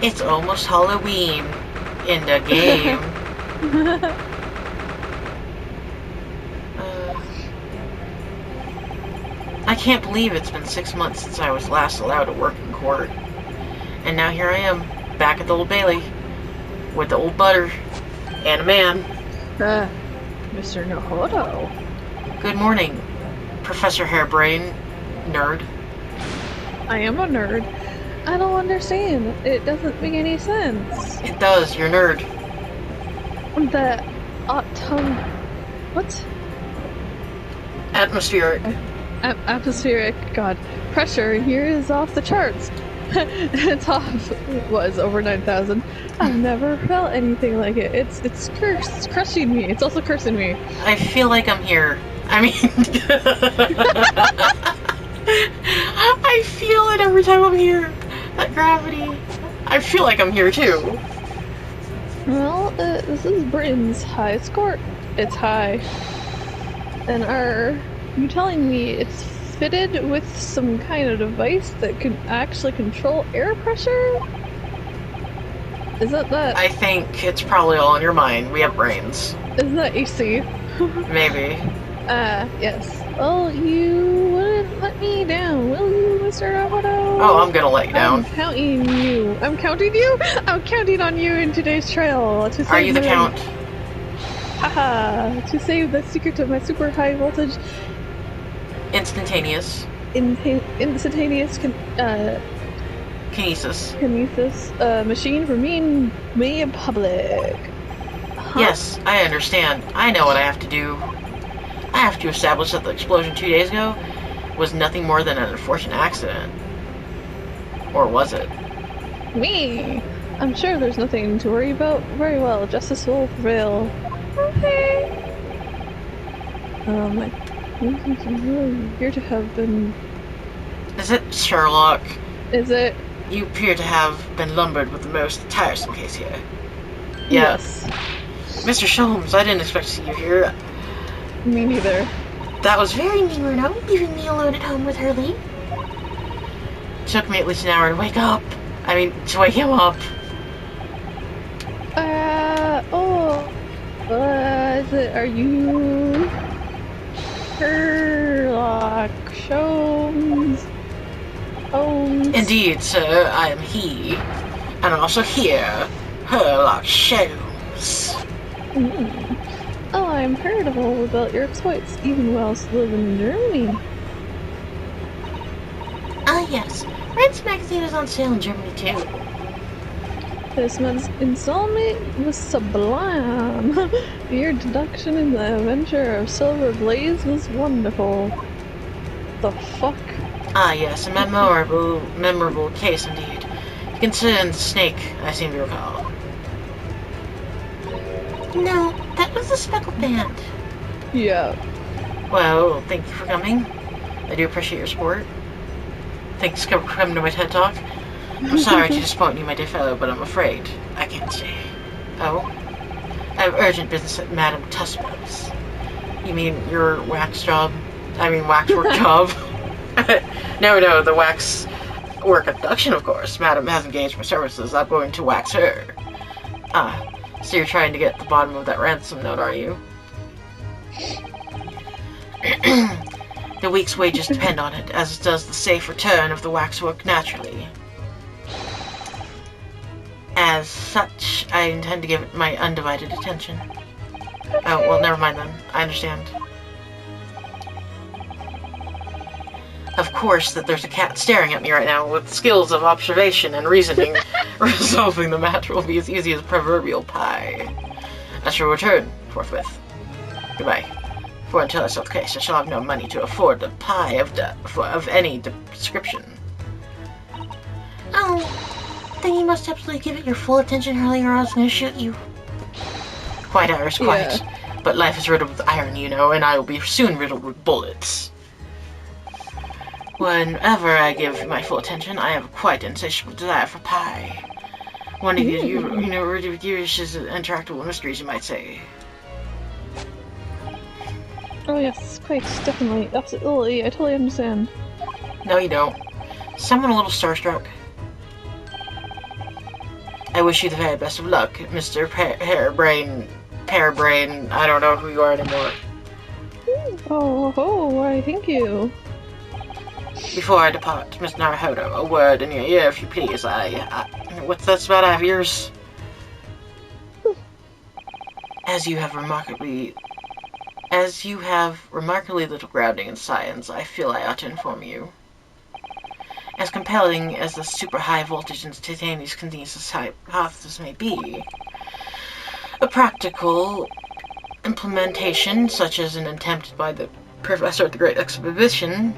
It's almost Halloween in the game. I can't believe it's been 6 months since I was last allowed to work in court. And now here I am, back at the Old Bailey, with the old butter, and a man. Mr. Nahoto. Good morning, Professor Hairbrain, nerd. I am a nerd. I don't understand. It doesn't make any sense. It does, you're a nerd. The autumn... What? Atmospheric. Atmospheric, god. Pressure here is off the charts. It's off. It was over 9,000. I've never felt anything like it. It's crushing me. It's also cursing me. I feel like I'm here. I mean... I feel it every time I'm here. That gravity. I feel like I'm here too. Well, this is Britain's highest court. It's high. And are you telling me it's fitted with some kind of device that can actually control air pressure? Is that? I think it's probably all in your mind. We have brains. Is that AC? Maybe. Yes. Well, you wouldn't let me down, will you, Mr. Nahoto? Oh, I'm gonna let you down. I'm counting you. I'm counting you? I'm counting on you in today's trial. To Are you the count? Haha. To save the secret of my super high voltage... Instantaneous. Instantaneous Kinesis. Machine for me and me in public. Huh? Yes, I understand. I know what I have to do. I have to establish that the explosion 2 days ago was nothing more than an unfortunate accident. Or was it? Me? I'm sure there's nothing to worry about. Very well, justice will prevail. Okay. It's really appear to have been... Is it Sherlock? Is it? You appear to have been lumbered with the most tiresome case here. Yes. Mr. Sholmes, I didn't expect to see you here. Me neither. That was very mean, Bruno, leaving me alone at home with Hurley. Took me at least an hour to wake up. I mean, to wake him up. Are you... Sherlock Holmes? Indeed, sir, I am he. And I'm also here, Sherlock Holmes. Oh, I'm heard of all about your exploits, even whilst living in Germany. Ah, yes. Rent's magazine is on sale in Germany, too. This month's installment was sublime. Your deduction in the adventure of Silver Blaze was wonderful. The fuck? Ah, yes, a memorable case indeed. It concerns Snake, I seem to recall. No, that was the Speckled Band. Yeah. Well, thank you for coming. I do appreciate your support. Thanks for coming to my TED Talk. I'm sorry to disappoint you, my dear fellow, but I'm afraid I can't stay. Oh? I have urgent business at Madame Tusso's. You mean your waxwork job? No, the waxwork abduction, of course. Madame has engaged my services. I'm going to wax her. Ah, so you're trying to get to the bottom of that ransom note, are you? The week's wages depend on it, as does the safe return of the waxwork naturally. As such, I intend to give it my undivided attention. Oh, well, never mind then. I understand. Of course that there's a cat staring at me right now with skills of observation and reasoning. Resolving the matter will be as easy as proverbial pie. I shall return forthwith. Goodbye. For until I solve the case, I shall have no money to afford a pie of any description. Oh, then you must absolutely give it your full attention, Hurley, or I was going to shoot you. Quite, Iris, quite. Yeah. But life is riddled with iron, you know, and I will be soon riddled with bullets. Whenever I give my full attention, I have quite an insatiable desire for pie. One of you ridiculous intractable mysteries, you might say. Oh yes, quite, definitely, absolutely, I totally understand. No, you don't. Someone a little starstruck. I wish you the very best of luck, Mr. Pearbrain. I don't know who you are anymore. Oh, why, thank you. Before I depart, Miss Naruhodo, a word in your ear, if you please. What's that about? I have ears. As you have remarkably little grounding in science, I feel I ought to inform you. As compelling as the super high voltage instantaneous kinesis hypothesis may be, a practical implementation, such as an attempt by the professor at the Great Exhibition,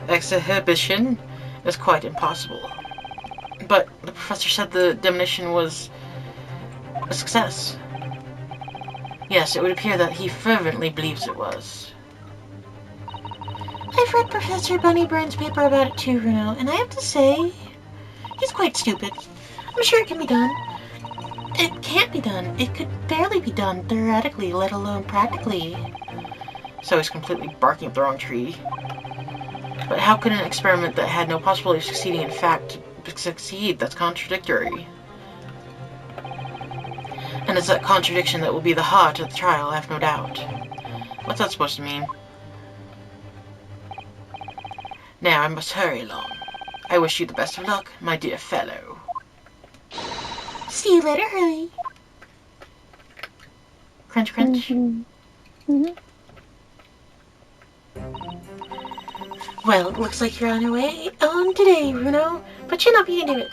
is quite impossible. But the professor said the demolition was a success. Yes, it would appear that he fervently believes it was. I've read Professor Bunnybird's paper about it too, Bruno, and I have to say, he's quite stupid. I'm sure it can be done. It can't be done. It could barely be done theoretically, let alone practically. So he's completely barking up the wrong tree. But how could an experiment that had no possibility of succeeding in fact succeed? That's contradictory. And it's that contradiction that will be the heart of the trial, I have no doubt. What's that supposed to mean? Now I must hurry along. I wish you the best of luck, my dear fellow. See you later, Hurley. Crunch, crunch. Well, it looks like you're on your way on today, Bruno. But you're not being do it.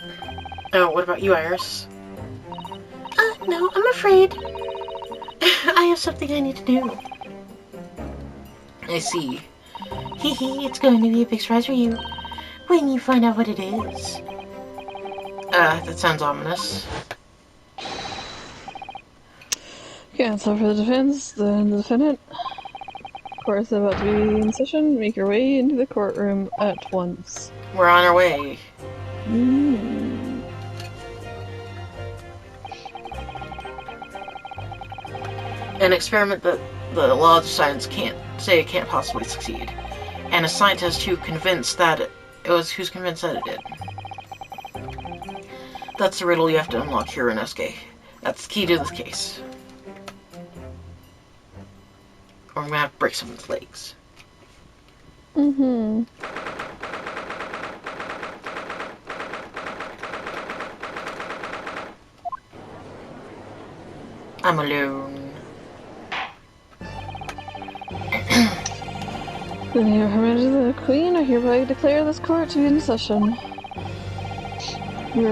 Oh, what about you, Iris? No, I'm afraid. I have something I need to do. I see. Hee hee, it's going to be a big surprise for you when you find out what it is. That sounds ominous. Counsel for the defense, the defendant. Court is about to be in session. Make your way into the courtroom at once. We're on our way. An experiment that the laws of science can't possibly succeed. And a scientist who's convinced that it did. That's the riddle you have to unlock here in SK. That's the key to this case. Or I'm gonna have to break someone's legs. I'm alone. In the name of Her Majesty the Queen, I hereby declare this court to be in session. We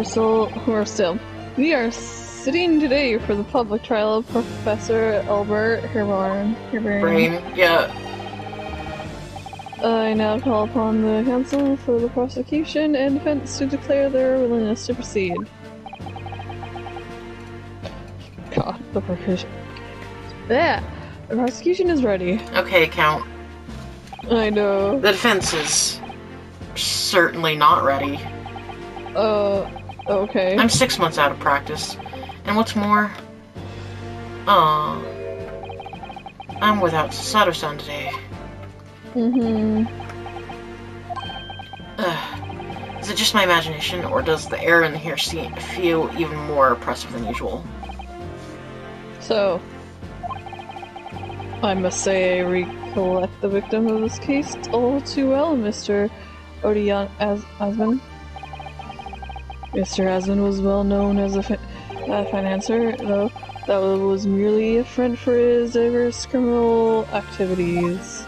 are sitting today for the public trial of Professor Albert Herbarn. Brain, yeah. I now call upon the counsel for the prosecution and defense to declare their willingness to proceed. God, the prosecution is ready. Okay, Count. I know. The defense is certainly not ready. Okay. I'm 6 months out of practice. And what's more, I'm without Sato-san today. Is it just my imagination, or does the air in here feel even more oppressive than usual? So, I must say I recollect the victim of this case all too well, Mr. Odion Asman. Mr. Asman was well known as a financier, though that was merely a front for his diverse criminal activities.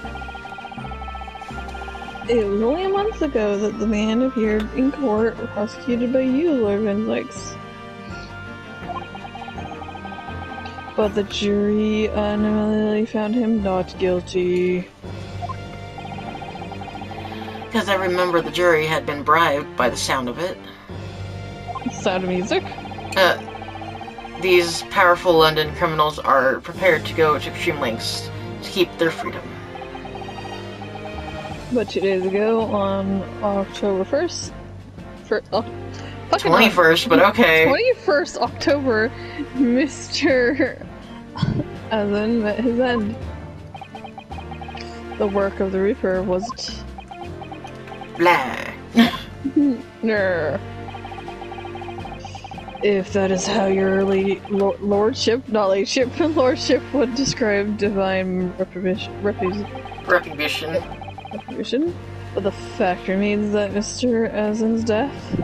It was only a month ago that the man appeared in court prosecuted by you, Lord Van Dykes. But the jury unanimously found him not guilty. Because I remember the jury had been bribed by the sound of it. Sound of music? These powerful London criminals are prepared to go to extreme lengths to keep their freedom. But 2 days ago, on October 1st, 21st, but okay. 21st October, Mr. Aslan met his end. The work of the Reaper was Blah. Ner. If that is how your lordship, not ladeship, lordship would describe divine Retribution. retribution, but the fact remains that Mr. Azen's death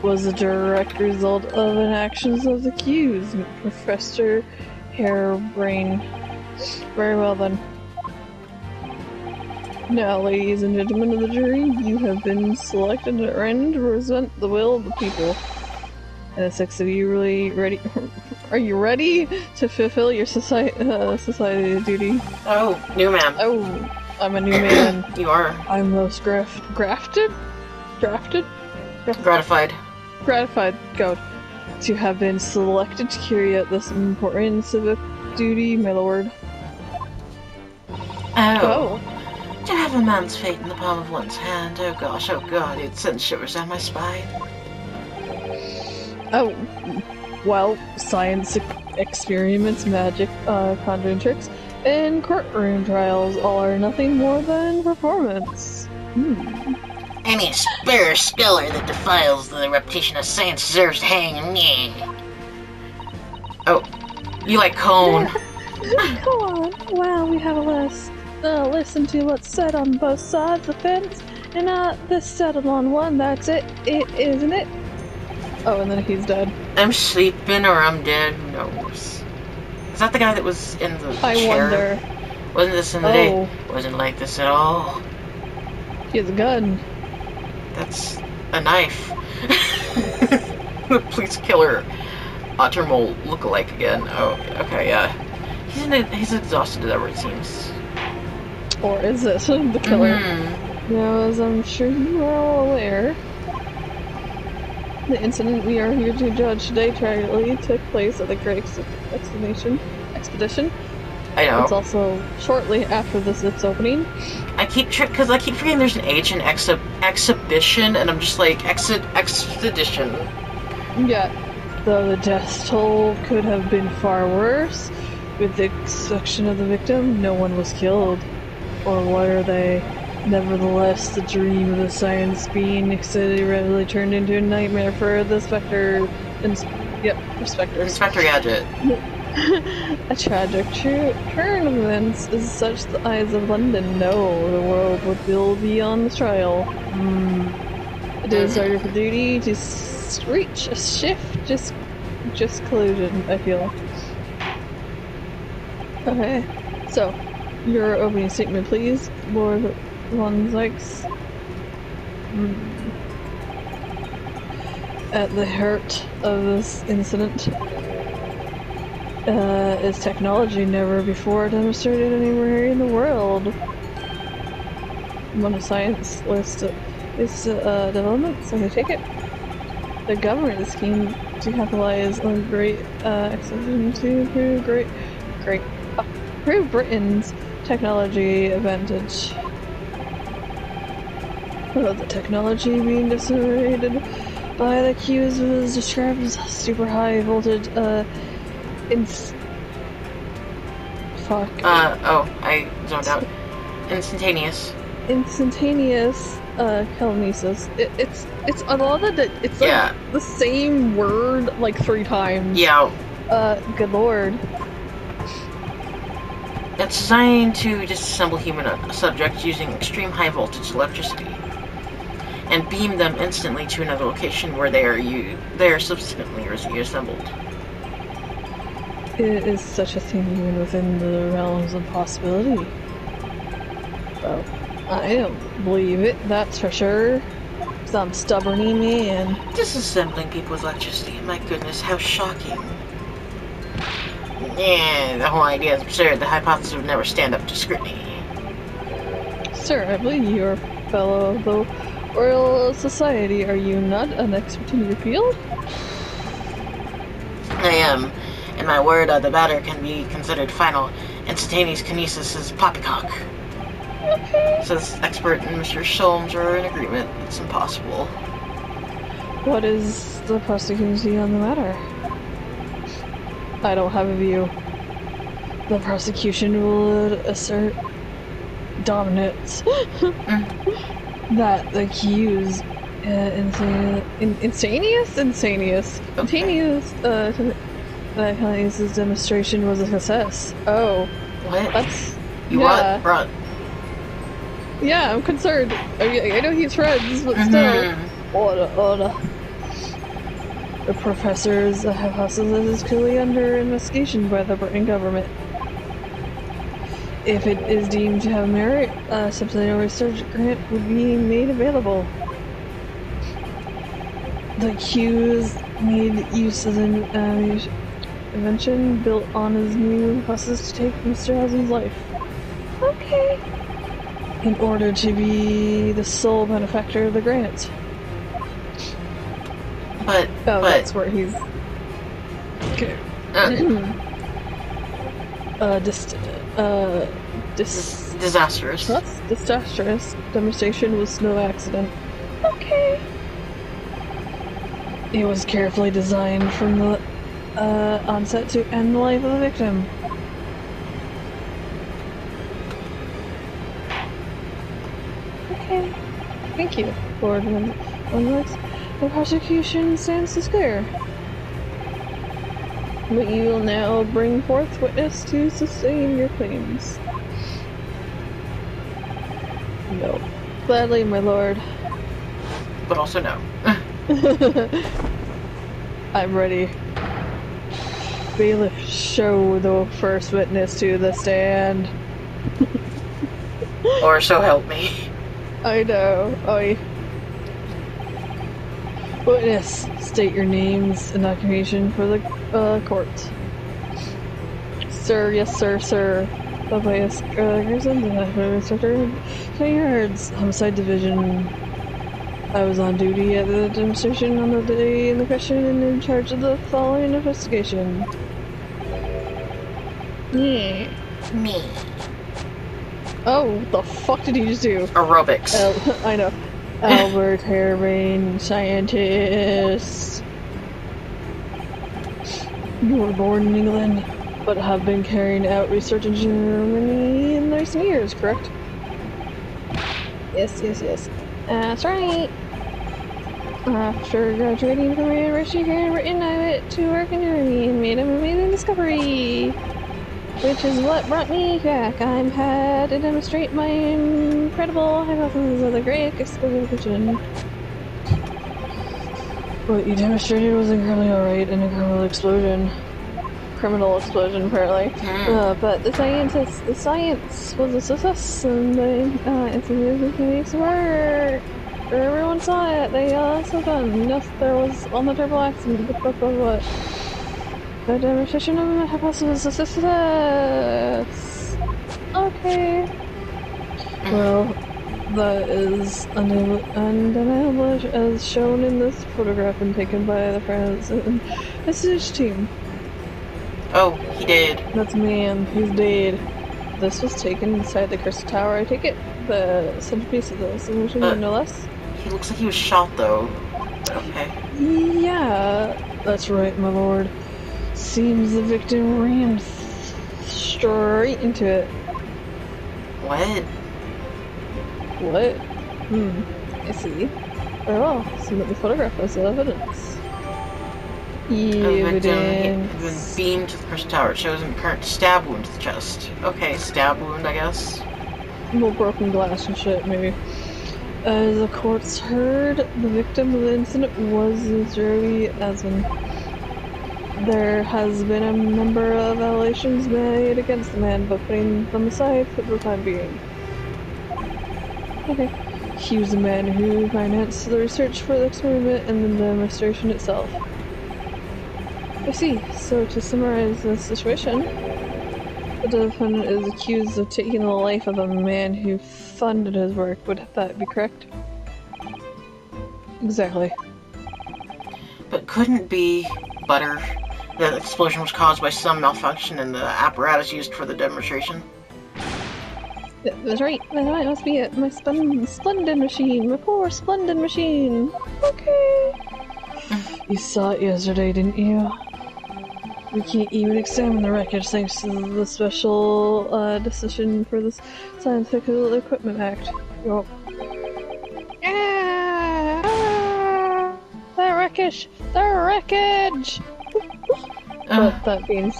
was a direct result of an actions of the accused, Professor Harebrain. Very well then. Now, ladies and gentlemen of the jury, you have been selected at random to represent the will of the people. And the six of you really ready? Are you ready to fulfill your society duty? Oh, new man. Oh, I'm a new man. You are. I'm most gratified, God, to have been selected to carry out this important civic duty, my lord. Oh. To have a man's fate in the palm of one's hand, oh gosh, oh god, it sends shivers down my spine. Oh, well, science experiments, magic, conjuring tricks, and courtroom trials all are nothing more than performance. Any spare scholar that defiles the reputation of science deserves to hang. Oh, you like cone. Come on, wow, we have a list. Listen to what's said on both sides of the fence, and this settled on one, that's it, isn't it? Oh, and then he's dead. I'm sleeping or I'm dead, who knows? Is that the guy that was in the chair? I wonder. Wasn't this in the day? Wasn't like this at all. He has a gun. That's a knife. The police killer Ottermole look-alike again. Oh, okay, yeah. He's exhausted as ever, it seems. Or is it the killer? Now, as I'm sure you are all aware, the incident we are here to judge today tragically took place at the Great Expedition. I know. It's also shortly after its opening. I keep forgetting there's an H in exhibition, and I'm just like, expedition. Yeah, though the death toll could have been far worse. With the exception of the victim, no one was killed. Or were they? Nevertheless, the dream of the science being readily turned into a nightmare for the Spectre. Inspector Gadget. A tragic turn of events is such the eyes of London know the world will be on the trial. It is our duty to reach a just collusion, I feel. Okay, so, your opening statement, please, Lord Von Zykes. At the heart of this incident is technology never before demonstrated anywhere in the world. One of science list is developments, I take it. The government scheme to capitalize on great accession to prove Britain's technology advantage. The technology being disseminated by the accused was described as super high voltage, I zoned out. Instantaneous telekinesis. It's a lot of it's like the same word like 3 times. Yeah. Good lord. It's designed to disassemble human subjects using extreme high voltage electricity and beam them instantly to another location where they are subsequently reassembled. It is such a thing even within the realms of possibility. Well, I don't believe it, that's for sure. Some stubborny man. Disassembling people with electricity, my goodness, how shocking. Yeah, the whole idea is absurd. The hypothesis would never stand up to scrutiny. Sir, I believe you are a fellow of the Royal Society. Are you not an expert in your field? I am. And my word on the matter can be considered final. Instantaneous kinesis is poppycock. Okay. Says expert and Mr. Sholmes are in agreement. It's impossible. What is the prosecution on the matter? I don't have a view. The prosecution will assert dominance. That the accused Insanious? Insanious. Okay. His demonstration was a success. Oh. What? That's... You what? Yeah. Run. Yeah, I'm concerned. I know he's friends, but still. Mm-hmm. Order. The professor's hypothesis is clearly under investigation by the Britain government. If it is deemed to have merit, a subsidiary research grant would be made available. The accused made use of an invention built on his new hypothesis to take Mr. Haslam's life. Okay. In order to be the sole benefactor of the grant. But That's where he's... Okay. Disastrous. Disastrous demonstration was no accident. Okay. It was carefully designed from the onset to end the life of the victim. Okay. Thank you, Lord Unlex. The prosecution stands to square. But you will now bring forth witness to sustain your claims. No. Gladly, my lord. But also no. I'm ready. Bailiff, show the first witness to the stand. Or so help me. I know. Witness, state your names and occupation for the court. Sir, yes, sir. Tobias Gerson, Inspector 20 yards, Homicide Division. I was on duty at the demonstration on the day in the question and in charge of the following investigation. Me. Oh, what the fuck did he just do? Aerobics. I know. Albert Harebrain, scientist. You were born in England, but have been carrying out research in Germany in recent years, correct? Yes. That's right. After graduating from university here in Britain, I went to work in Germany and made an amazing discovery. Which is what brought me back. I'm here to demonstrate my incredible hypothesis of the great explosion. What you demonstrated was incredibly alright, an incredible explosion. Criminal explosion, apparently. But the science was a success, and it's a nice work. Everyone saw it. They also done. Yes, there was on the turbo accident. What? The demonstration of the hypothesis is a success. Okay. Well, that is undeniable as shown in this photograph and taken by the friends and research team. Oh, he did. That's man. He's dead. This was taken inside the Crystal Tower. I take it the centerpiece of the solution, no less. He looks like he was shot, though. Okay. Yeah, that's right, my lord. Seems the victim ran straight into it. What? I see. Very well, submit the photograph as evidence. Evidence. Had been beamed to the Crystal Tower. It shows an apparent stab wound to the chest. Okay, stab wound, I guess. More broken glass and shit, maybe. As the courts heard, the victim of the incident was Zervi Asman. There has been a number of allegations made against the man, but putting them aside for the time being. Okay. He was the man who financed the research for the experiment and the demonstration itself. I see. So to summarize the situation, the defendant is accused of taking the life of a man who funded his work. Would that be correct? Exactly. But couldn't be butter. The explosion was caused by some malfunction in the apparatus used for the demonstration. That's right. That must be it. My splendid machine. My poor splendid machine. Okay. You saw it yesterday, didn't you? We can't even examine the records thanks to the special decision for the Scientific Equipment Act. Well, wreckage! The wreckage! But that being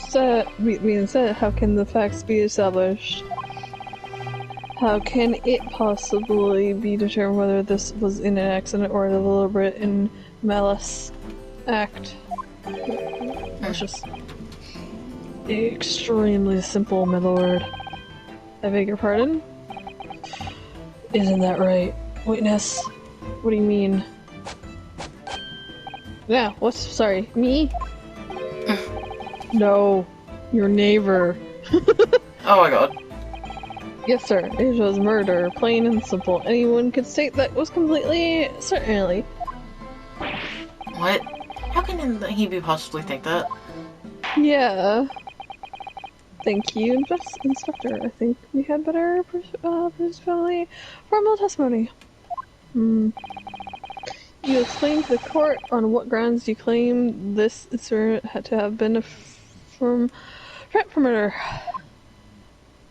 said, how can the facts be established? How can it possibly be determined whether this was in an accident or a deliberate and malice act? It's just extremely simple, my lord. I beg your pardon? Isn't that right? Witness? What do you mean? Yeah, what's... sorry, me? No, your neighbor. Oh my god. Yes, sir. It was murder, plain and simple. Anyone could state that was completely... certainly. What? How can he possibly think that? Yeah. Thank you, Inspector. I think we had better presumably formal testimony. You explained to the court on what grounds you claim this incident had to have been threat for murder.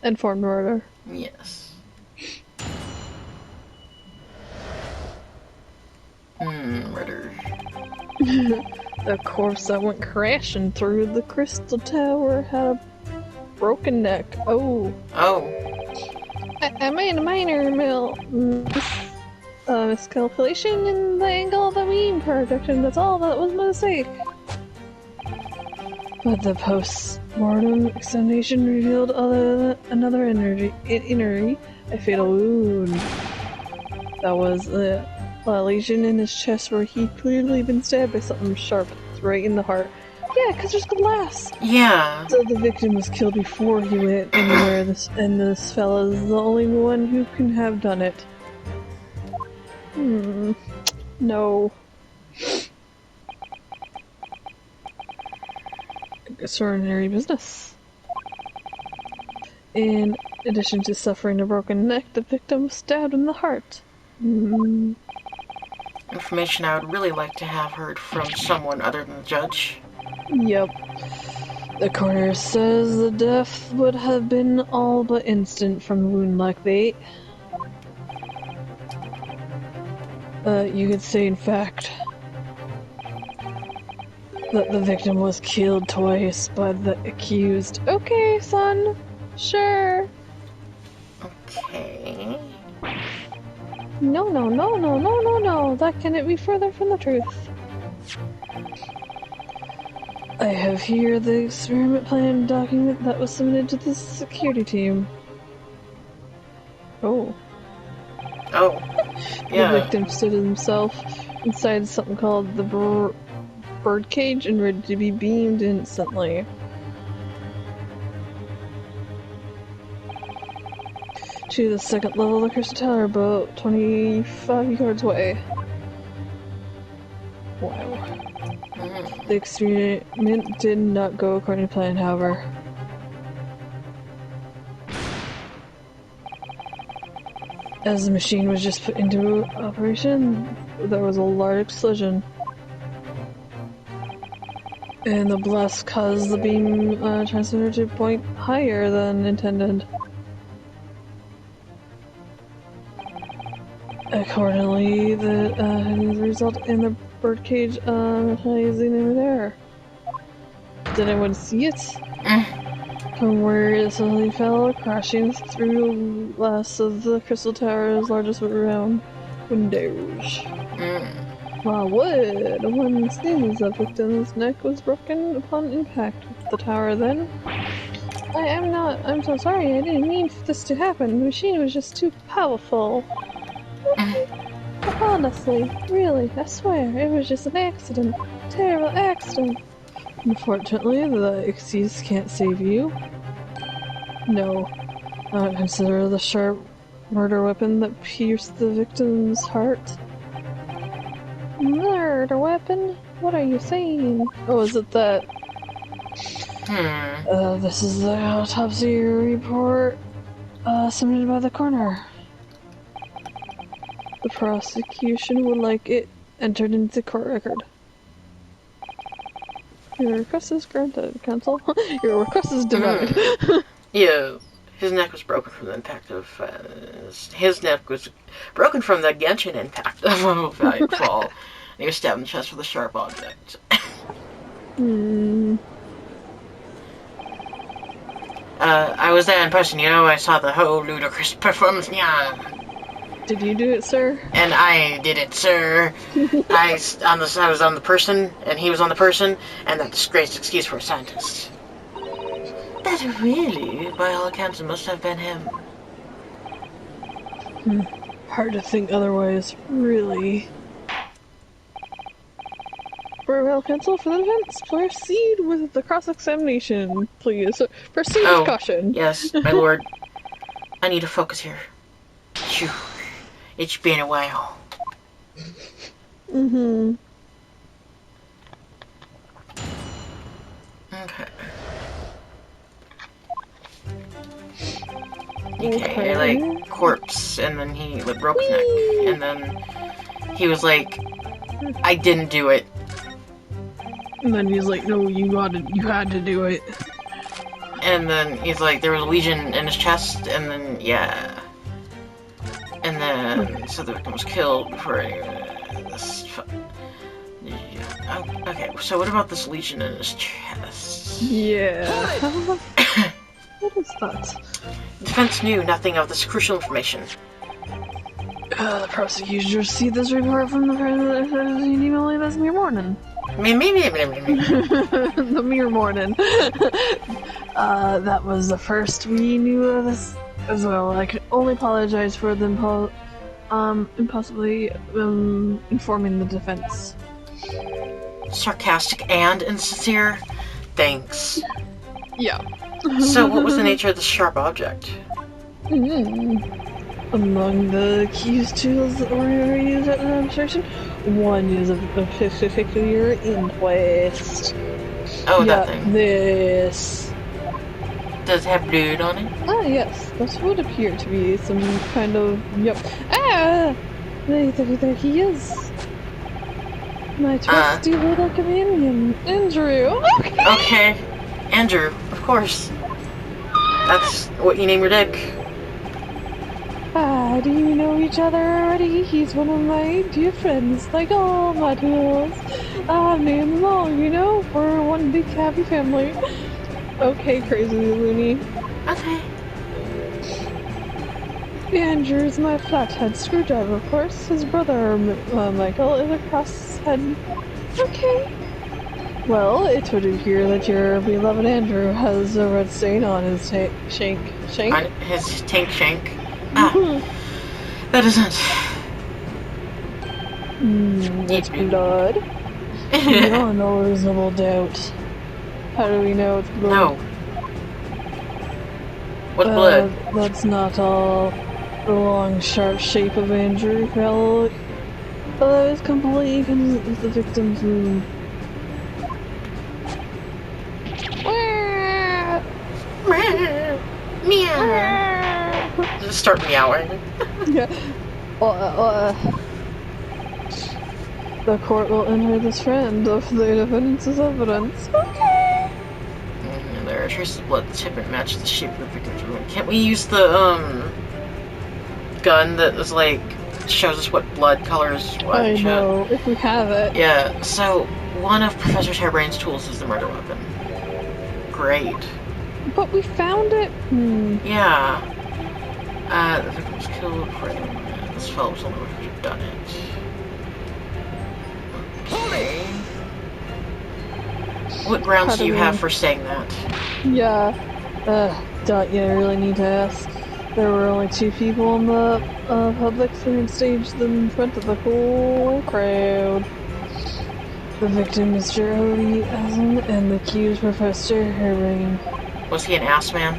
And formed murder. Yes. Murder. The corpse that went crashing through the crystal tower had a broken neck. Oh. Oh. I made a minor miscalculation in the angle of the beam projection. That's all. That was my mistake. But the post-mortem examination revealed another injury, a fatal wound. That was a lesion in his chest where he'd clearly been stabbed by something sharp right in the heart. Yeah, because there's glass. Yeah. So the victim was killed before he went anywhere, and this fella's the only one who can have done it. No. Extraordinary business. In addition to suffering a broken neck, the victim was stabbed in the heart. Information I would really like to have heard from someone other than the judge. Yep. The coroner says the death would have been all but instant from the wound-like bait. You could say, in fact, that the victim was killed twice by the accused. Okay, son. Sure. Okay. No. That cannot be further from the truth. I have here the experiment plan document that was submitted to the security team. Oh. Oh. Yeah. The victim stood himself inside something called the birdcage and ready to be beamed instantly. To the second level of the Crystal Tower, about 25 yards away. Wow. The experiment did not go according to plan, however. As the machine was just put into operation, there was a large explosion. And the blast caused the beam transmitter to point higher than intended. Accordingly, the result in the birdcage is in there. Did anyone see it? From where it suddenly fell, crashing through the glass of the Crystal Tower's largest round windows. While one sneeze, the victim's neck was broken upon impact with the tower then. I'm so sorry, I didn't mean for this to happen. The machine was just too powerful. Honestly, really, I swear, it was just an accident. Terrible accident. Unfortunately, the excuse can't save you. No. I don't consider the sharp murder weapon that pierced the victim's heart. Murder weapon? What are you saying? Oh, is it that? This is the autopsy report submitted by the coroner. The prosecution would like it entered into the court record. Your request is granted, counsel. Your request is denied. Yeah, his neck was broken from the impact of... his neck was broken from the Genshin impact of a fall. He was stabbed in the chest with a sharp object. Hmm. I was there in person, you know, I saw the whole ludicrous performance, yeah. Did you do it, sir? And I did it, sir. I was on the person, and he was on the person, and that disgraced excuse for a scientist. That really, by all accounts, it must have been him. Hard to think otherwise, really. Well, counsel for the defense, proceed with the cross-examination, please. Proceed with caution. Yes, my lord. I need to focus here. Phew. It's been a while. Mm-hmm. Okay. Okay, like, corpse, and then he, like, broke his neck, and then he was like, I didn't do it. And then he's like, no, you had to do it. And then he's like, there was a lesion in his chest, and then, yeah. And then, so the victim was killed before this... Okay, so what about this lesion in his chest? Yeah. What is that? Defense knew nothing of this crucial information. The prosecution received this report from the president email this mere morning. Me. The mere morning. That was the first we knew of this as well. I could only apologize for the impossibly informing the defense. Sarcastic and insincere? Thanks. Yeah. So what was the nature of this sharp object? Among the accused tools that were used at the demonstration, one is a particular inquest. Oh, that thing. This. Does it have blood on it? Ah, yes. This would appear to be some kind of... Yep. Ah! There he is. My trusty little companion, Andrew. Okay. Andrew, of course. That's what you name your dick. Ah, do you know each other already? He's one of my dear friends, like all my tools. I've named them all, you know? We're one big happy family. Okay, crazy loony. Okay. Andrew's my flathead screwdriver, of course. His brother, Michael, is a crosshead. Okay. Well, it would appear that your beloved Andrew has a red stain on his shank. On his tank shank. Ah. That isn't. It's blood. Beyond all reasonable doubt. How do we know it's blood? No. What blood? That's not all. The long, sharp shape of Andrew fell. Is completely consistent with the victim's wound. Meow. Just start meowing. Yeah. The court will enter this friend of the defendant's evidence. Okay. There are traces of blood. The tip matches the shape of the victim's wound. Can't we use the gun that is like shows us what blood color is what? I know, if we have it. Yeah. So one of Professor Harebrain's tools is the murder weapon. Great. But we found it. Yeah. The victim was killed before anyone. This fellow was the only one who could have done it. Okay. What grounds do you have for saying that? Yeah. Don't you really need to ask? There were only two people in the public clearance stage in front of the whole crowd. The victim, Mr. Odie Essen, and the accused, Professor Harebrain. Was he an ass man?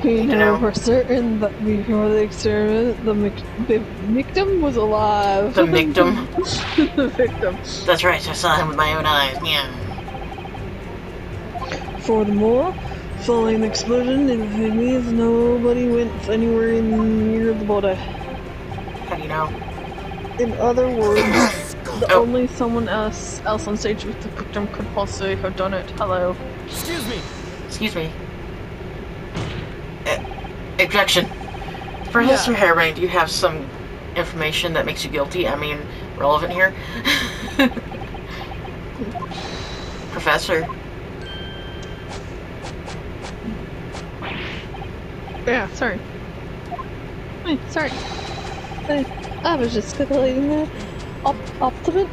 We know for certain that before the experiment, the victim was alive. The victim? The victim. That's right, I saw him with my own eyes, yeah. Furthermore, following the explosion in the Hermes, nobody went anywhere near the body. How do you know? In other words, only someone else on stage with the victim could possibly have done it. Hello. Excuse me. Excuse me. Objection. Professor Harebrain, do you have some information that makes you guilty. I mean, relevant here. Professor. Yeah, sorry. Hey, sorry. I was just calculating that. Optimum?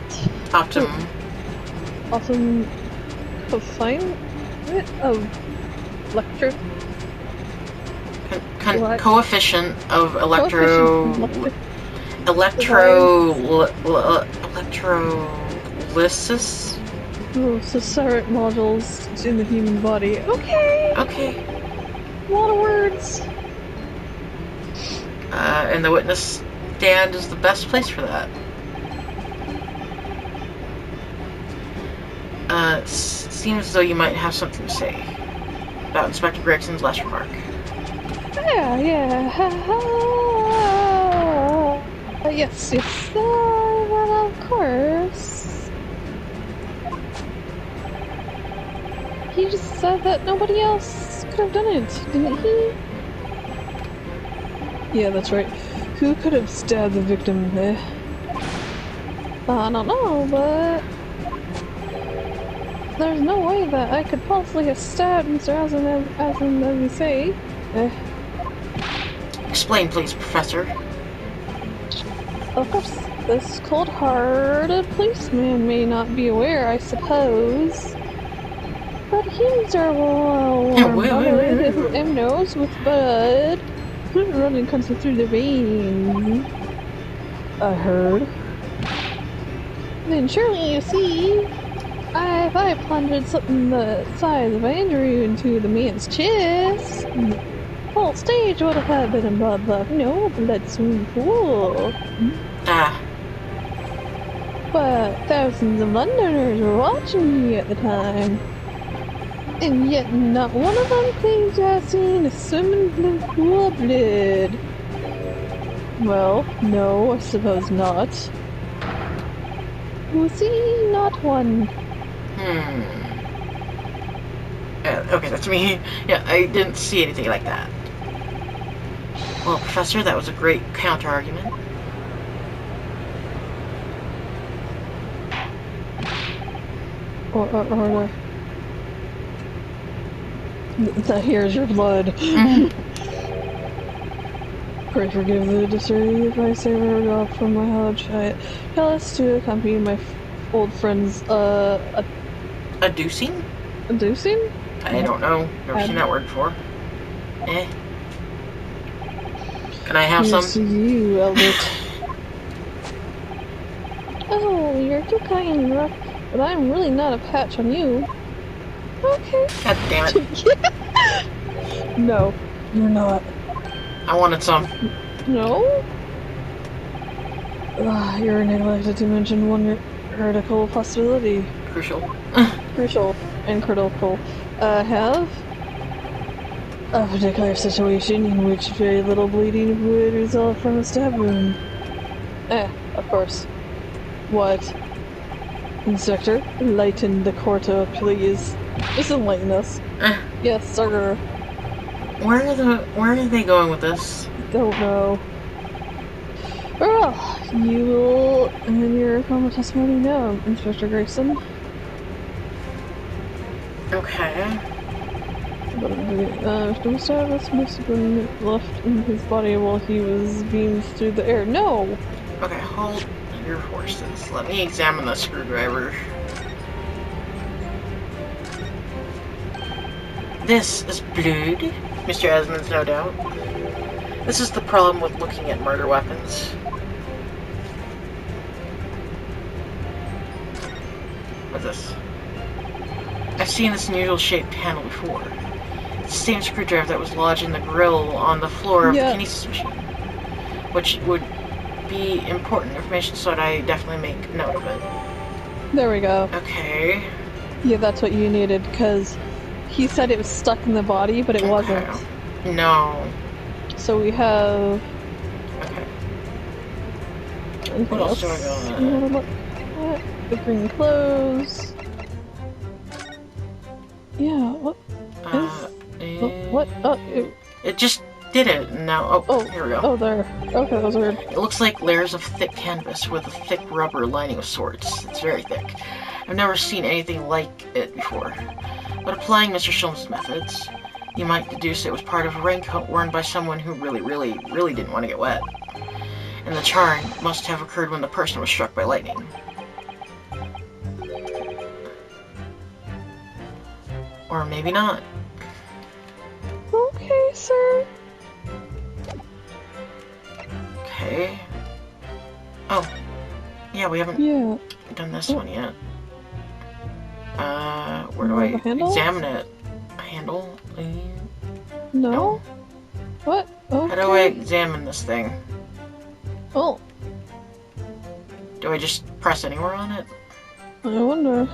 Fine? Of electro. Coefficient of electrolysis? Oh, so certain modules in the human body. Okay! Okay. A lot of words. And the witness stand is the best place for that. Seems as though you might have something to say about Inspector Gregson's last remark. Yeah. Yes. Well, of course. He just said that nobody else could have done it, didn't he? Yeah, that's right. Who could have stabbed the victim, eh? I don't know, but there's no way that I could possibly have stabbed Mr. Aslan as you say. Explain, please, Professor. Of course, this cold-hearted policeman may not be aware, I suppose. But he's our warm blooded who knows with blood running constantly through the veins. I heard. Then surely you see, if I plunged something the size of Andrew into the man's chest, the whole stage would have been a bloodbath, no blood swimming pool. But thousands of Londoners were watching me at the time. And yet not one of them claims to have seen a swimming pool of blood. Well, no, I suppose not. You see, not one. Okay, that's me. Yeah, I didn't see anything like that. Well, Professor, that was a great counter-argument. Or here's your blood. Pray forgive the discourtesy if I say word off from my lodge. I tell us to accompany my old friends, Adducing? Adducing? I don't know. Never seen that word before. Can I have some? Here's to you, Albert. Oh, you're too kind, Rook. But I'm really not a patch on you. Okay. God damn it. No, you're not. I wanted some. No? You're neglected to mention one critical possibility. Crucial. Crucial and critical. Have a particular situation in which very little bleeding would result from a stab wound. Of course. What? Inspector, enlighten the court, please. Just enlighten us. Yes, sir. Where are they going with this? Don't know. Well, you will, in your formal testimony, know, Inspector Gregson. Okay. No status must have been left in his body while he was beamed through the air. No! Okay, hold your horses. Let me examine the screwdriver. This is blood, Mr. Esmond's no doubt. This is the problem with looking at murder weapons. What's this? I've seen this unusual shaped handle before. It's the same screwdriver that was lodged in the grill on the floor of the kinesis machine. Which would be important information, so I definitely make note of it. There we go. Okay. Yeah, that's what you needed, because he said it was stuck in the body, but it wasn't. No. So we have... Okay. Anything What else do I got? You wanna look at? The green clothes. Yeah, what? What? It just did it, and now... Oh, here we go. Oh, there. Okay, that was weird. It looks like layers of thick canvas with a thick rubber lining of sorts. It's very thick. I've never seen anything like it before. But applying Mr. Sholmes' methods, you might deduce it was part of a raincoat worn by someone who really didn't want to get wet. And the charring must have occurred when the person was struck by lightning. Or maybe not. Okay, sir. Okay. Oh. Yeah, we haven't done this one yet. Where do I examine it? Handle? No? What? Okay. How do I examine this thing? Oh. Do I just press anywhere on it? I wonder.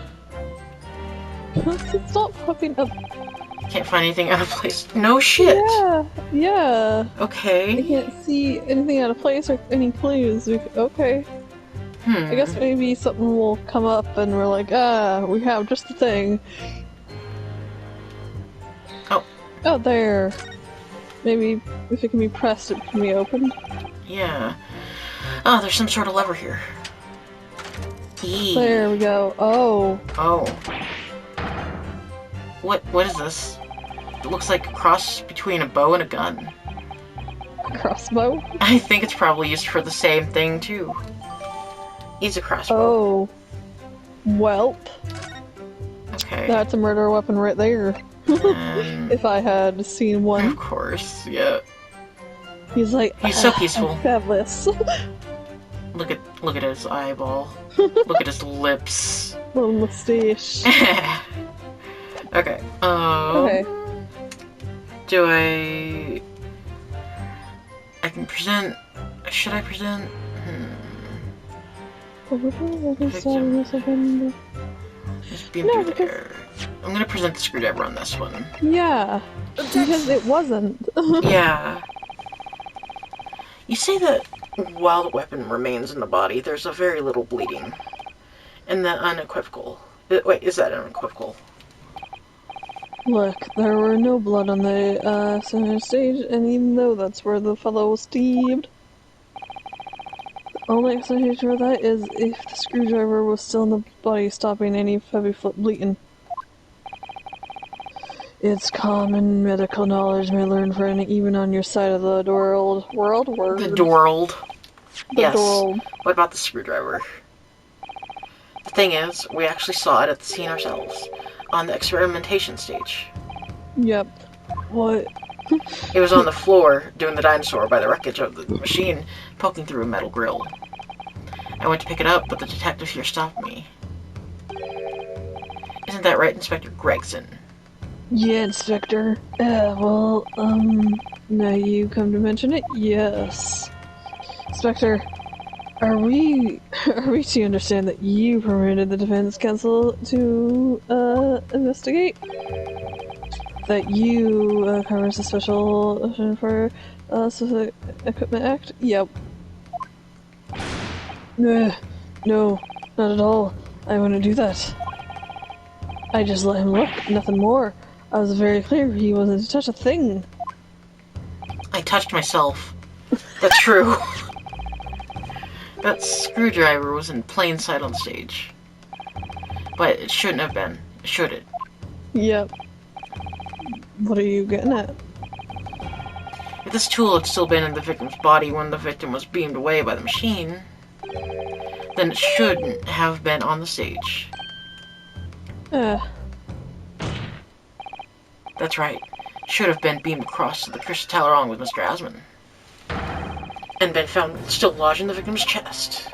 It's not popping up. Can't find anything out of place. No shit! Yeah. Okay. I can't see anything out of place or any clues. Okay. I guess maybe something will come up and we're like, we have just the thing. Oh. Oh, there. Maybe if it can be pressed, it can be opened. Yeah. Oh, there's some sort of lever here. There we go. Oh. Oh. What is this? It looks like a cross between a bow and a gun. A crossbow? I think it's probably used for the same thing, too. It's a crossbow. Oh. Welp. Okay. That's a murder weapon right there. If I had seen one. Of course, yeah. He's like, he's so peaceful. Fabulous. Look at his eyeball. Look at his lips. Little mustache. Okay. Okay. Do I can present. Should I present? Just beam through the air. I'm gonna present the screwdriver on this one. Yeah, because it wasn't. Yeah. You say that while the weapon remains in the body, there's a very little bleeding. And that unequivocal. Wait, is that unequivocal? Look, there were no blood on the center stage, and even though that's where the fellow was stabbed, the only explanation for that is if the screwdriver was still in the body, stopping any heavy bleeding. It's common medical knowledge may learn from even on your side of the world. The world. Yes. World. What about the screwdriver? The thing is, we actually saw it at the scene ourselves, on the experimentation stage. Yep. What? It was on the floor, doing the dinosaur by the wreckage of the machine, poking through a metal grill. I went to pick it up, but the detective here stopped me. Isn't that right, Inspector Gregson? Yeah, Inspector. Well, now you come to mention it, yes. Inspector, are we to understand that you permitted the defense counsel to, investigate? That you, covers the Special for, Specific Equipment Act? Yep. No, not at all. I wouldn't do that. I just let him look, nothing more. I was very clear he wasn't to touch a thing. I touched myself. That's true. That screwdriver was in plain sight on stage. But it shouldn't have been, should it? Yep. What are you getting at? If this tool had still been in the victim's body when the victim was beamed away by the machine, then it shouldn't have been on the stage. That's right. Should have been beamed across to the crystal tower along with Mr. Asman. And been found still lodged in the victim's chest.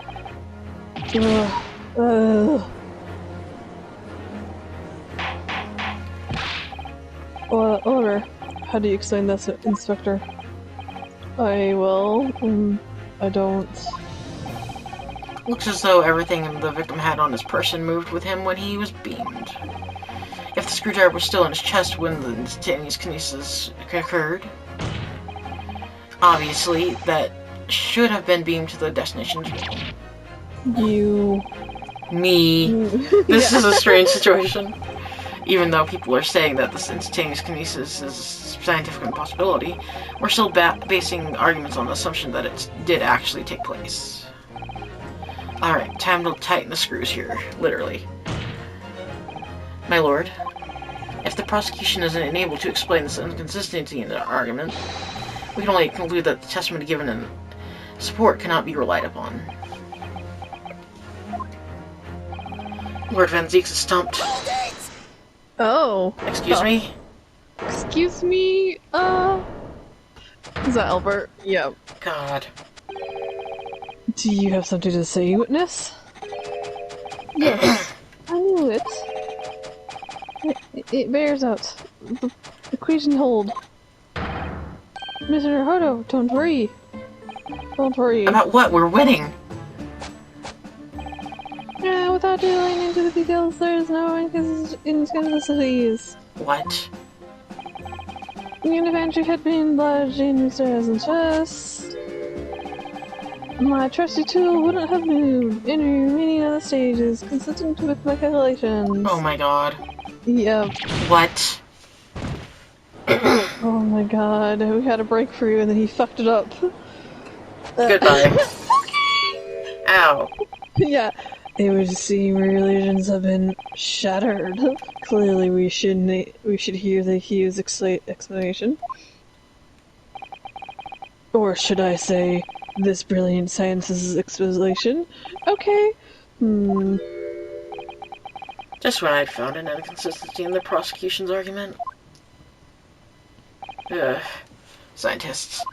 Oliver, how do you explain this, Inspector? I don't... Looks as though everything the victim had on his person moved with him when he was beamed. If the screwdriver was still in his chest when the instantaneous kinesis occurred, obviously that should have been beamed to the destination jail. You... Me. This is a strange situation. Even though people are saying that this instantaneous kinesis is a scientific impossibility, we're still basing arguments on the assumption that it did actually take place. Alright, time to tighten the screws here, literally. My lord, if the prosecution isn't able to explain this inconsistency in the argument, we can only conclude that the testimony given in support cannot be relied upon. Lord Van Zeeks is stumped. Oh. Excuse me? Excuse me? Is that Albert? Yep. God. Do you have something to say, witness? Yes. I knew it. It bears out. The equation hold. Mr. Naruto, don't worry. Don't worry. About what? We're winning! Yeah, without dealing into the details, there's no inconsistencies. What? Even if Andrew had been lodged in Mr. Hazen's chest, my trusty tool wouldn't have moved. Any remaining of the stage is consistent with my calculations. Oh my god. Yep. What? Oh my god, we had a breakthrough and then he fucked it up. Goodbye. Ow. Yeah. It would seem religions have been shattered. Clearly we should hear the Hugh's explanation. Or should I say, this brilliant science's explanation? Okay. Just when I'd found an inconsistency in the prosecution's argument. Ugh. Scientists.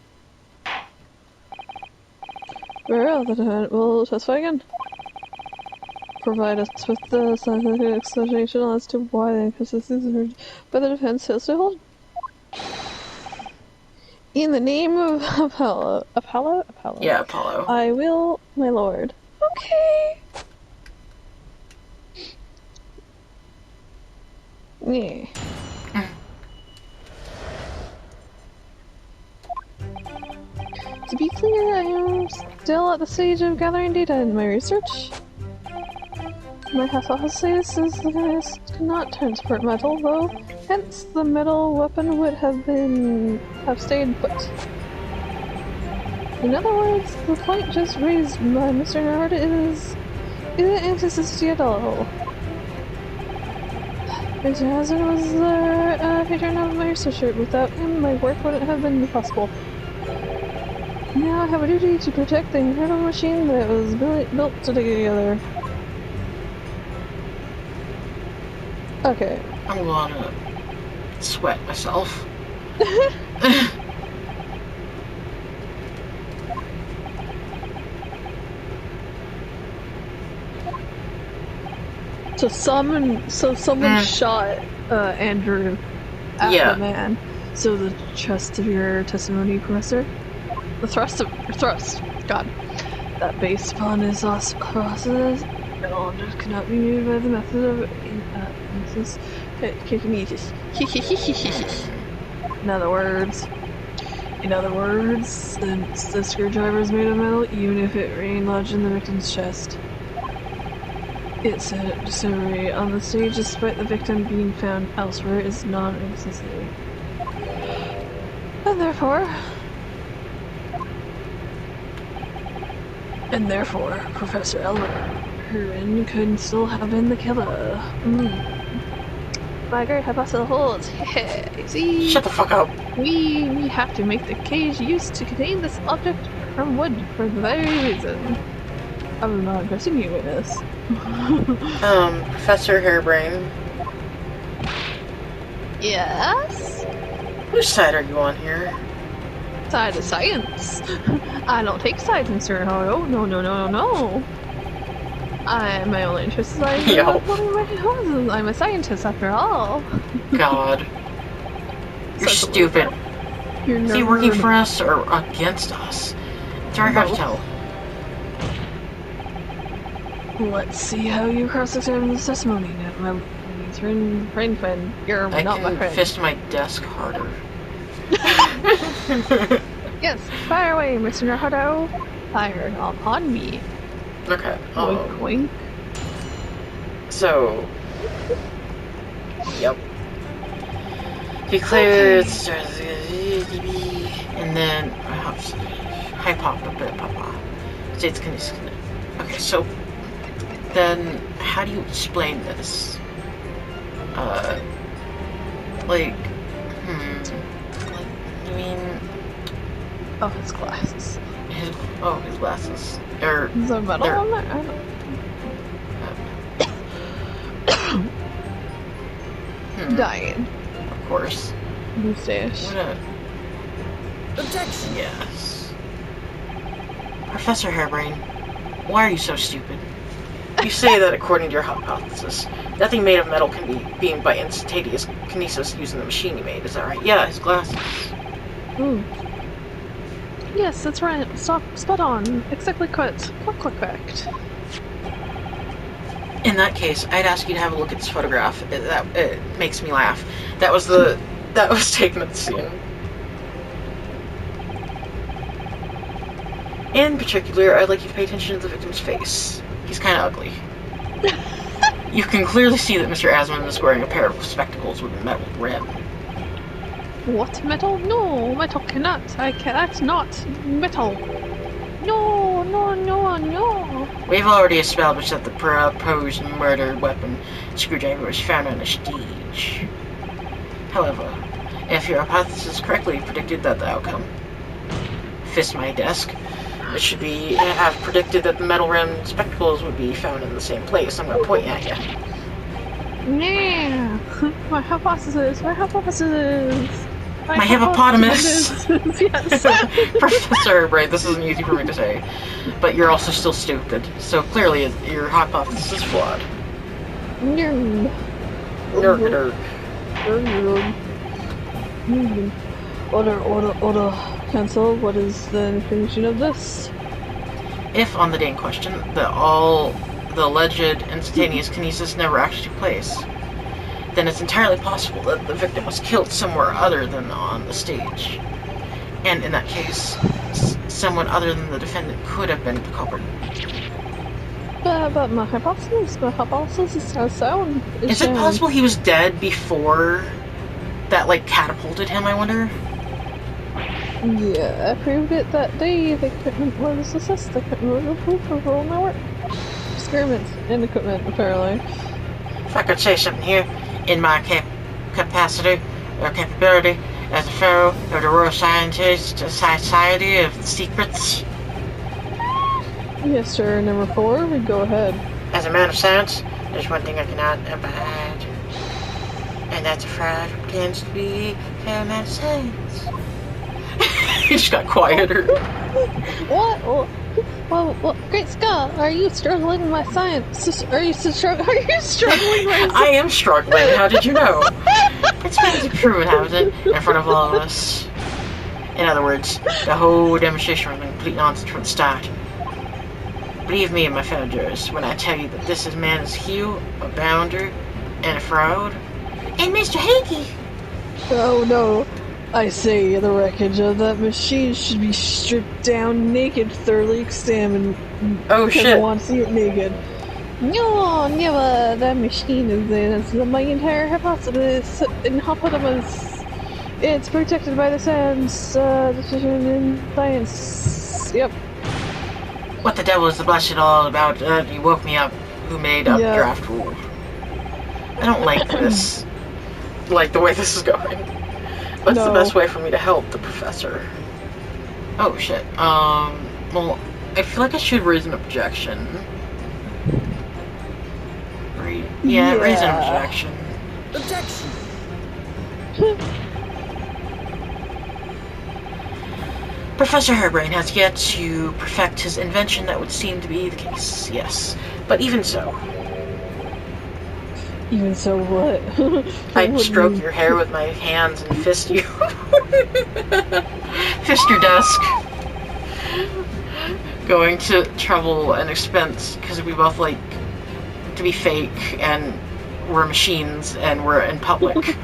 Very well, the defendant will testify again. Provide us with the scientific explanation as to why the inconsistencies heard by the defense fails to hold. In the name of Apollo. Yeah, Apollo. I will, my lord. Okay. Yeah. To be clear, I am still at the stage of gathering data in my research. My hypothesis is the device cannot transport metal, though, hence the metal weapon would have stayed put. In other words, the point just raised by Mr. Naruto isn't inconsistency at all. Mr. Hazard was the patron of my research. Without him, my work wouldn't have been possible. Now I have a duty to protect the incredible machine that was built together. Okay. I'm gonna sweat myself. So someone shot Andrew at the man. So the thrust of your testimony, Professor? The thrust. God. That based upon his process, no just cannot be moved by the method of kinesis. In other words, since the screwdriver is made of metal, even if it remained lodged in the victim's chest, it said discovery on the stage despite the victim being found elsewhere is non-existent. And therefore, Professor Herman could still have been the killer. My great hypothesis holds. See? Shut the fuck up. We have to make the cage used to contain this object from wood for the very reason. I'm not addressing you, witness. Professor Hairbrain. Yes? Whose side are you on here? Side of science. I don't take sides, Mr. Naruto. No. My only interest is I'm a scientist after all. God. You're stupid. Is he working for us or against us? It's very hard to tell. Let's see how you cross-examine this testimony. My friend. You're not my friend. I can fist my desk harder. Yes, fire away, Mr. Naruto. Fire upon me. Okay. Wink, wink. So, Yep. Declares, and then states can. Okay, so then how do you explain this? Like, I mean, Oh, his glasses. his glasses. Is there metal on there? I don't. Dying. Of course. Mustache. Objection. Yes. Professor Hairbrain, why are you so stupid? You say that according to your hypothesis, nothing made of metal can be beamed by instantaneous kinesis using the machine you made. Is that right? Yeah, his glasses. Ooh. Yes, that's right. Spot on. Exactly correct. Correct. In that case, I'd ask you to have a look at this photograph. It makes me laugh. That was taken at the scene. In particular, I'd like you to pay attention to the victim's face. He's kind of ugly. You can clearly see that Mr. Asman is wearing a pair of spectacles with a metal rim. What? Metal? No, metal cannot. That's not metal. No. We've already established that the proposed murder weapon screwdriver was found on the stage. However, if your hypothesis correctly predicted that the outcome, fist my desk, it should be have predicted that the metal rimmed spectacles would be found in the same place. I'm going to point at you. Yeah, my hypothesis. My hippopotamus. Yes. Professor, right, this isn't easy for me to say. But you're also still stupid. So clearly your hypothesis is flawed. Nerd. Order. Cancel. What is the information of this? If, on the day in question, the alleged instantaneous kinesis never actually took place, then it's entirely possible that the victim was killed somewhere other than on the stage. And in that case, someone other than the defendant could have been the culprit. But my hypothesis is how sound. Is it possible he was dead before that, like, catapulted him, I wonder? Yeah, I proved it that day. They couldn't assist. They couldn't remove proof of all my work. Experiments and equipment, apparently. If I could say something here, in my capacity or capability as a fellow of the Royal Scientist Society of Secrets. Yes, sir. Number 4, we go ahead. As a man of science, there's one thing I cannot abide, and that's a fraud who pretends to be a man of science. He just got quieter. What? Well, Great Scott, are you struggling with my science? Are you struggling with my science? I am struggling. How did you know? It's been proven, hasn't it? In front of all of us. In other words, the whole demonstration was a complete nonsense from the start. Believe me and my fellow jurors when I tell you that this is man's heel, a bounder, and a fraud. And Mr. Hakey! Oh no. I say the wreckage of that machine should be stripped down naked, thoroughly examined. Oh because shit. I want to see it naked. No, never. That machine is there. That's my entire hypothesis. It's protected by the science, decision in science. Yep. What the devil is the blessed all about? You woke me up. Who made up draft rule? I don't like this. Like the way this is going. What's the best way for me to help the professor? Oh shit. Well, I feel like I should raise an objection. Raise an objection. Objection. Professor Hairbrain has yet to perfect his invention. That would seem to be the case, yes. But even so. Even so what? I'd stroke your hair with my hands and fist you. Fist your desk. Going to trouble and expense because we both like to be fake and we're machines and we're in public.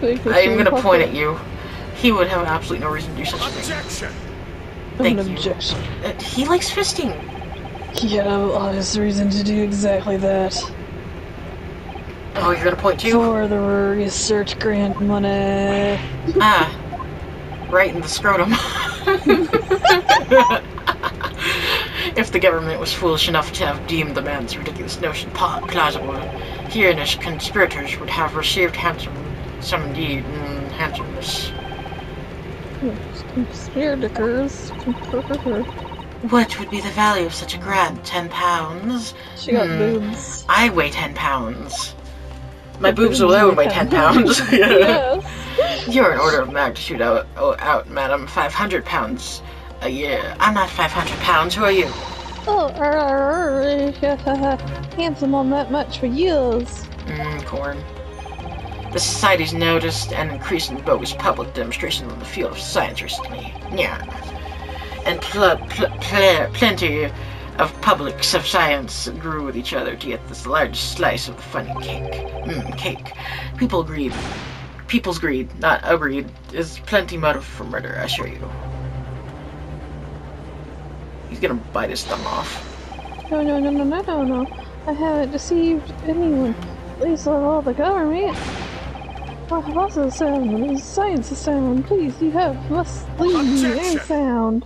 I'm gonna point at you. He would have absolutely no reason to do such a thing. Objection! Thank An you. objection. He likes fisting. He had an obvious reason to do exactly that. Oh, you're gonna point to? For the research grant money. Ah, right in the scrotum. If the government was foolish enough to have deemed the man's ridiculous notion plausible, he and his conspirators would have received some indeed, handsomeness. Conspirators. What would be the value of such a grant? 10 pounds? She got boobs. I weigh 10 pounds. My boobs alone weigh 10 pounds. Yes. You're an order of magnitude out, madam. 500 pounds a year. I'm not 500 pounds. Who are you? Oh, handsome on that much for years. Corn. The Society's noticed an increase in bogus public demonstrations in the field of science recently. Yeah. And plenty of publics of science grew with each other to get this large slice of the funny cake. Cake. People's greed, not agreed, is plenty motive for murder, I assure you. He's gonna bite his thumb off. No. I haven't deceived anyone. At least not all the government. Lots of sound. Science is sound. Please, you must leave any sound.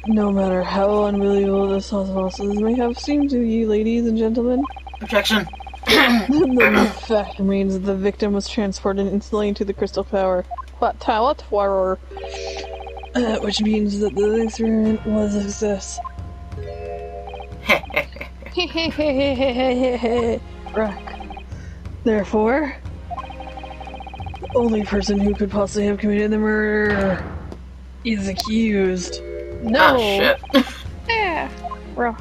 No matter how unbelievable this hypothesis may have seemed to you, ladies and gentlemen. Objection. The fact remains that the victim was transported instantly to the Crystal Tower, which means that the experiment was a success. Rock. Therefore, the only person who could possibly have committed the murder is accused. No. Ah, shit. Yeah. Rock.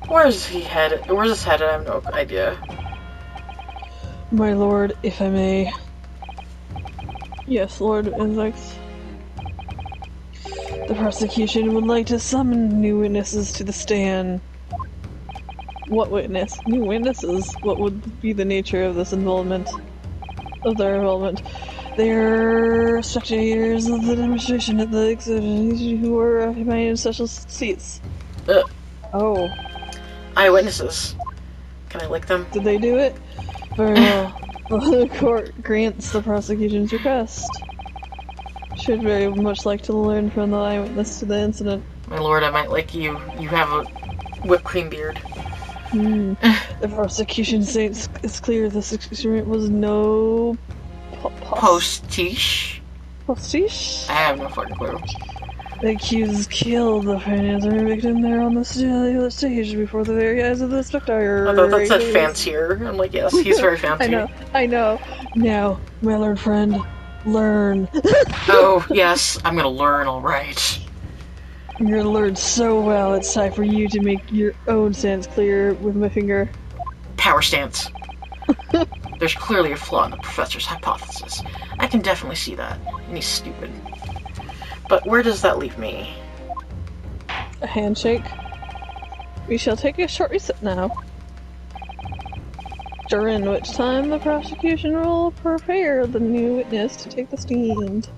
Where's he headed? Where's this headed? I have no idea. My lord, if I may. Yes, Lord Index. The prosecution would like to summon new witnesses to the stand. What witness? New witnesses? What would be the nature of this involvement? Of their involvement? They are spectators of the demonstration at the exhibit who were occupying special seats. Oh. Eyewitnesses. Can I lick them? Did they do it? Very well. The court grants the prosecution's request. Should very much like to learn from the eyewitness to the incident. My lord, I might like you. You have a whipped cream beard. The prosecution states it's clear this experiment was no Postiche? Postiche? I have no fucking clue. The accused killed the financier victim there on the stage before the very eyes of the spectator. I thought that said fancier. I'm like, yes, he's very fancy. I know. Now, my learned friend, learn. Oh, yes, I'm gonna learn, alright. You're gonna learn so well, it's time for you to make your own stance clear with my finger. Power stance. There's clearly a flaw in the professor's hypothesis. I can definitely see that, and he's stupid. But where does that leave me? A handshake. We shall take a short reset now. During which time the prosecution will prepare the new witness to take the stand.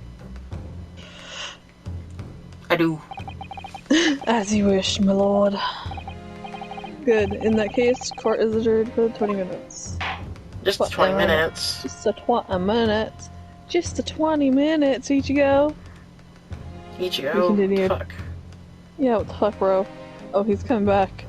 I do. As you wish, my lord. Good. In that case, court is adjourned for 20 minutes. Just 20 minutes. Just the 20 minutes. Just the 20 minutes, Ichigo. Ichigo? We continued. Fuck. Yeah, what the fuck, bro? Oh, he's coming back.